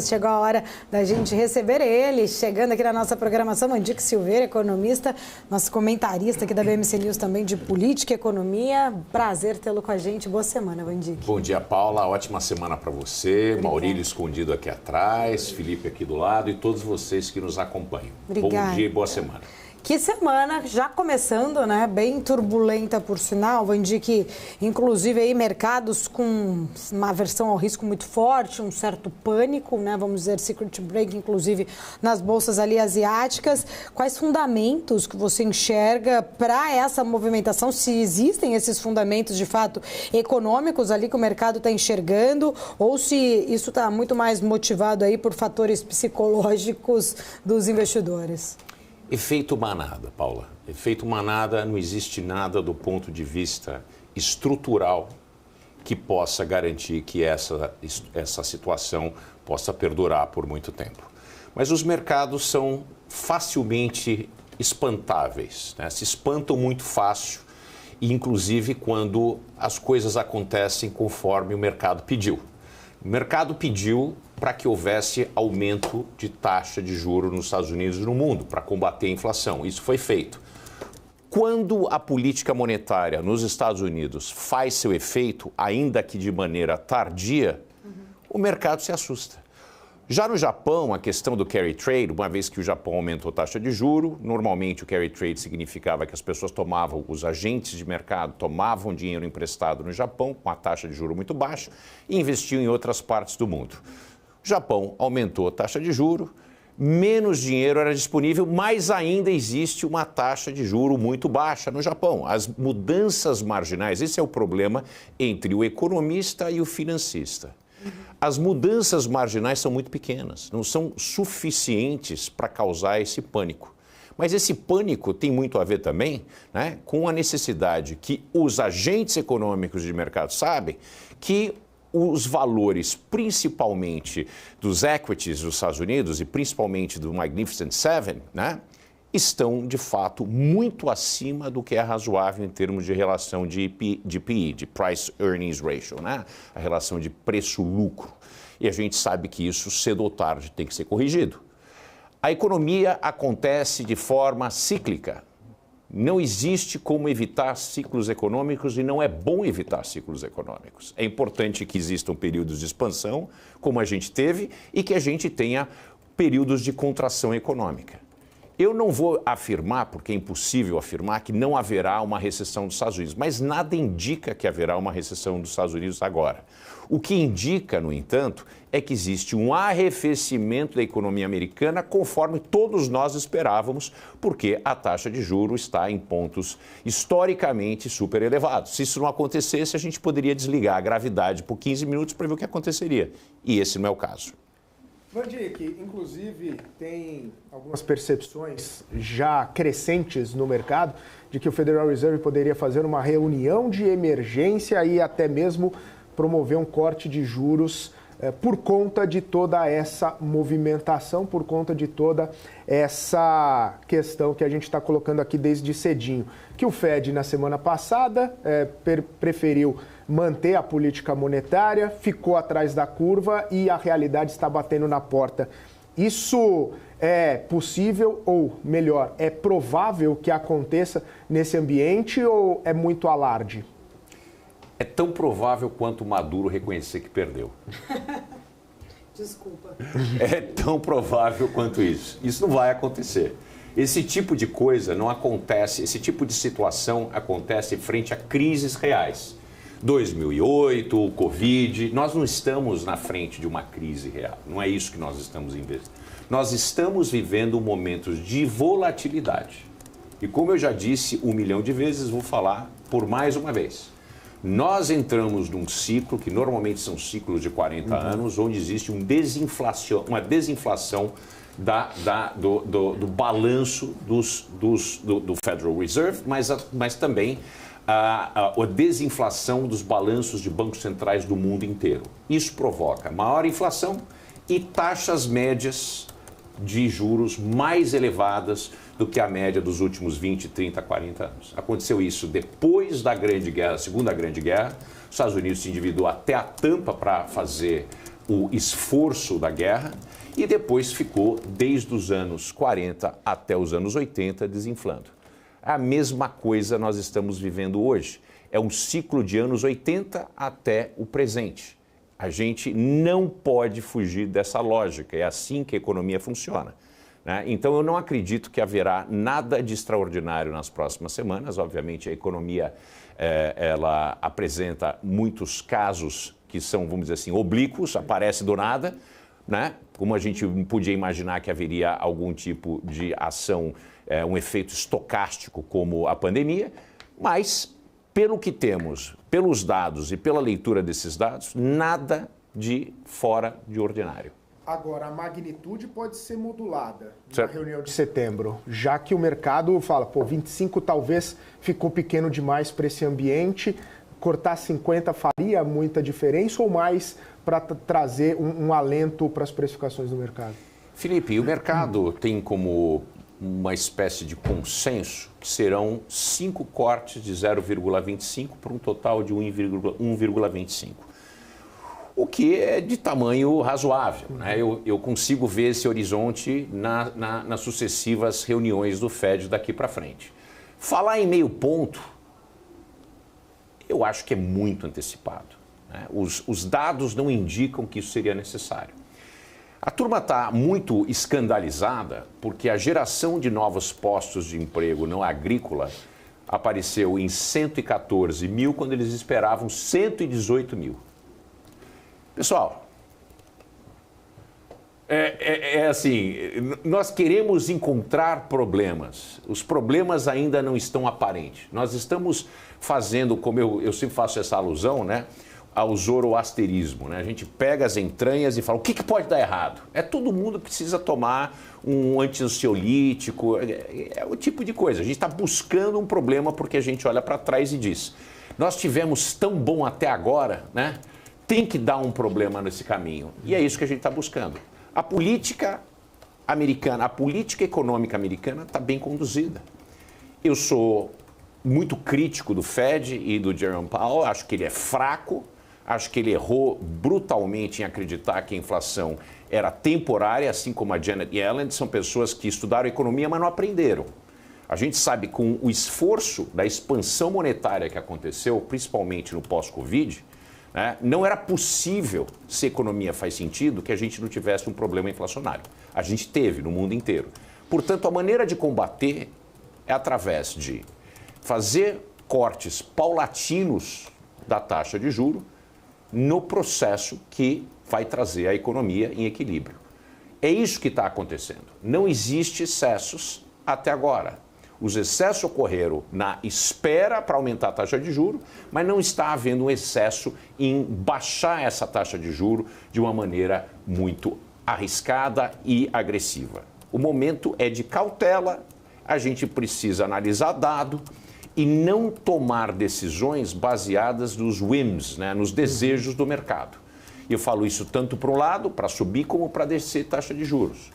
Chegou a hora da gente receber ele, chegando aqui na nossa programação, Mandique Silveira, economista, nosso comentarista aqui da BMC News também de política e economia. Prazer tê-lo com a gente. Boa semana, Mandique. Bom dia, Paula. Ótima semana para você. Obrigada. Maurílio escondido aqui atrás, Felipe aqui do lado e todos vocês que nos acompanham. Obrigada. Bom dia e boa semana. Que semana, já começando, né, bem turbulenta por sinal, Mandique, inclusive aí mercados com uma aversão ao risco muito forte, um certo pânico, né, vamos dizer, secret break, inclusive nas bolsas ali asiáticas. Quais fundamentos que você enxerga para essa movimentação, se existem esses fundamentos de fato econômicos ali que o mercado está enxergando, ou se isso está muito mais motivado aí por fatores psicológicos dos investidores? Efeito manada, Paula. Efeito manada, não existe nada do ponto de vista estrutural que possa garantir que essa situação possa perdurar por muito tempo. Mas os mercados são facilmente espantáveis, né? Se espantam muito fácil, e inclusive quando as coisas acontecem conforme o mercado pediu. O mercado pediu para que houvesse aumento de taxa de juros nos Estados Unidos e no mundo, para combater a inflação. Isso foi feito. Quando a política monetária nos Estados Unidos faz seu efeito, ainda que de maneira tardia, o mercado se assusta. Já no Japão, a questão do carry trade, uma vez que o Japão aumentou a taxa de juro, normalmente o carry trade significava que as pessoas tomavam, os agentes de mercado tomavam dinheiro emprestado no Japão, com a taxa de juro muito baixa, e investiam em outras partes do mundo. O Japão aumentou a taxa de juro, menos dinheiro era disponível, mas ainda existe uma taxa de juro muito baixa no Japão. As mudanças marginais, esse é o problema entre o economista e o financista. As mudanças marginais são muito pequenas, não são suficientes para causar esse pânico. Mas esse pânico tem muito a ver também, né, com a necessidade que os agentes econômicos de mercado sabem que os valores, principalmente dos equities dos Estados Unidos e principalmente do Magnificent Seven, né, estão, de fato, muito acima do que é razoável em termos de relação de PE, de Price Earnings Ratio, né? A relação de preço-lucro. E a gente sabe que isso, cedo ou tarde, tem que ser corrigido. A economia acontece de forma cíclica. Não existe como evitar ciclos econômicos e não é bom evitar ciclos econômicos. É importante que existam períodos de expansão, como a gente teve, e que a gente tenha períodos de contração econômica. Eu não vou afirmar, porque é impossível afirmar, que não haverá uma recessão dos Estados Unidos, mas nada indica que haverá uma recessão dos Estados Unidos agora. O que indica, no entanto, é que existe um arrefecimento da economia americana conforme todos nós esperávamos, porque a taxa de juros está em pontos historicamente super elevados. Se isso não acontecesse, a gente poderia desligar a gravidade por 15 minutos para ver o que aconteceria. E esse não é o caso. Mandique, inclusive, tem algumas percepções já crescentes no mercado de que o Federal Reserve poderia fazer uma reunião de emergência e até mesmo promover um corte de juros por conta de toda essa movimentação, por conta de toda essa questão que a gente está colocando aqui desde cedinho. Que o Fed, na semana passada, preferiu manter a política monetária, ficou atrás da curva e a realidade está batendo na porta. Isso é possível ou, melhor, é provável que aconteça nesse ambiente ou é muito alarde? É tão provável quanto Maduro reconhecer que perdeu. Desculpa. É tão provável quanto isso. Isso não vai acontecer. Esse tipo de coisa não acontece, esse tipo de situação acontece frente a crises reais. 2008, o Covid, nós não estamos na frente de uma crise real. Não é isso que nós estamos vivendo. Nós estamos vivendo momentos de volatilidade. E como eu já disse 1 milhão de vezes, vou falar por mais uma vez. Nós entramos num ciclo, que normalmente são ciclos de 40 anos, onde existe uma desinflação do balanço do Federal Reserve, mas também a desinflação dos balanços de bancos centrais do mundo inteiro. Isso provoca maior inflação e taxas médias de juros mais elevadas do que a média dos últimos 20, 30, 40 anos. Aconteceu isso depois da Grande Guerra, Segunda Grande Guerra. Os Estados Unidos se endividou até a tampa para fazer o esforço da guerra e depois ficou, desde os anos 40 até os anos 80, desinflando. A mesma coisa nós estamos vivendo hoje. É um ciclo de anos 80 até o presente. A gente não pode fugir dessa lógica, é assim que a economia funciona, né? Então eu não acredito que haverá nada de extraordinário nas próximas semanas. Obviamente a economia ela apresenta muitos casos que são, vamos dizer assim, oblíquos, aparece do nada, né? Como a gente podia imaginar que haveria algum tipo de ação, um efeito estocástico como a pandemia, mas pelo que temos, pelos dados e pela leitura desses dados, nada de fora de ordinário. Agora, a magnitude pode ser modulada certo. Na reunião de setembro, já que o mercado fala, 25 talvez ficou pequeno demais para esse ambiente, cortar 50 faria muita diferença ou mais para trazer um alento para as precificações do mercado? Felipe, o mercado tem como uma espécie de consenso que serão 5 cortes de 0,25 para um total de 1,25. O que é de tamanho razoável, né? Eu consigo ver esse horizonte nas sucessivas reuniões do Fed daqui para frente. Falar em meio ponto, eu acho que é muito antecipado, né? Os dados não indicam que isso seria necessário. A turma está muito escandalizada porque a geração de novos postos de emprego não agrícola apareceu em 114 mil quando eles esperavam 118 mil. Pessoal, assim, nós queremos encontrar problemas. Os problemas ainda não estão aparentes. Nós estamos fazendo, como eu sempre faço essa alusão, né, ao zoroasterismo, né? A gente pega as entranhas e fala, o que pode dar errado? Todo mundo precisa tomar um anti-ansiolítico, é o tipo de coisa. A gente está buscando um problema porque a gente olha para trás e diz, nós tivemos tão bom até agora, né? Tem que dar um problema nesse caminho. E é isso que a gente está buscando. A política americana, a política econômica americana está bem conduzida. Eu sou muito crítico do Fed e do Jerome Powell, acho que ele é fraco, acho que ele errou brutalmente em acreditar que a inflação era temporária, assim como a Janet Yellen, são pessoas que estudaram economia, mas não aprenderam. A gente sabe que com o esforço da expansão monetária que aconteceu, principalmente no pós-Covid, né, não era possível, se a economia faz sentido, que a gente não tivesse um problema inflacionário. A gente teve no mundo inteiro. Portanto, a maneira de combater é através de fazer cortes paulatinos da taxa de juros no processo que vai trazer a economia em equilíbrio. É isso que está acontecendo. Não existe excessos até agora. Os excessos ocorreram na espera para aumentar a taxa de juros, mas não está havendo um excesso em baixar essa taxa de juros de uma maneira muito arriscada e agressiva. O momento é de cautela, a gente precisa analisar dado e não tomar decisões baseadas nos whims, né, nos desejos do mercado. E eu falo isso tanto para um lado, para subir, como para descer taxa de juros.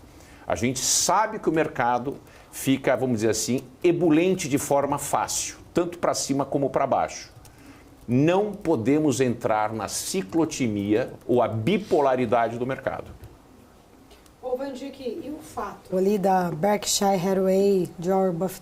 A gente sabe que o mercado fica, vamos dizer assim, ebulente de forma fácil, tanto para cima como para baixo. Não podemos entrar na ciclotimia ou a bipolaridade do mercado. Ô, Van Dijk, e o fato ali da Berkshire Hathaway, Warren Buffett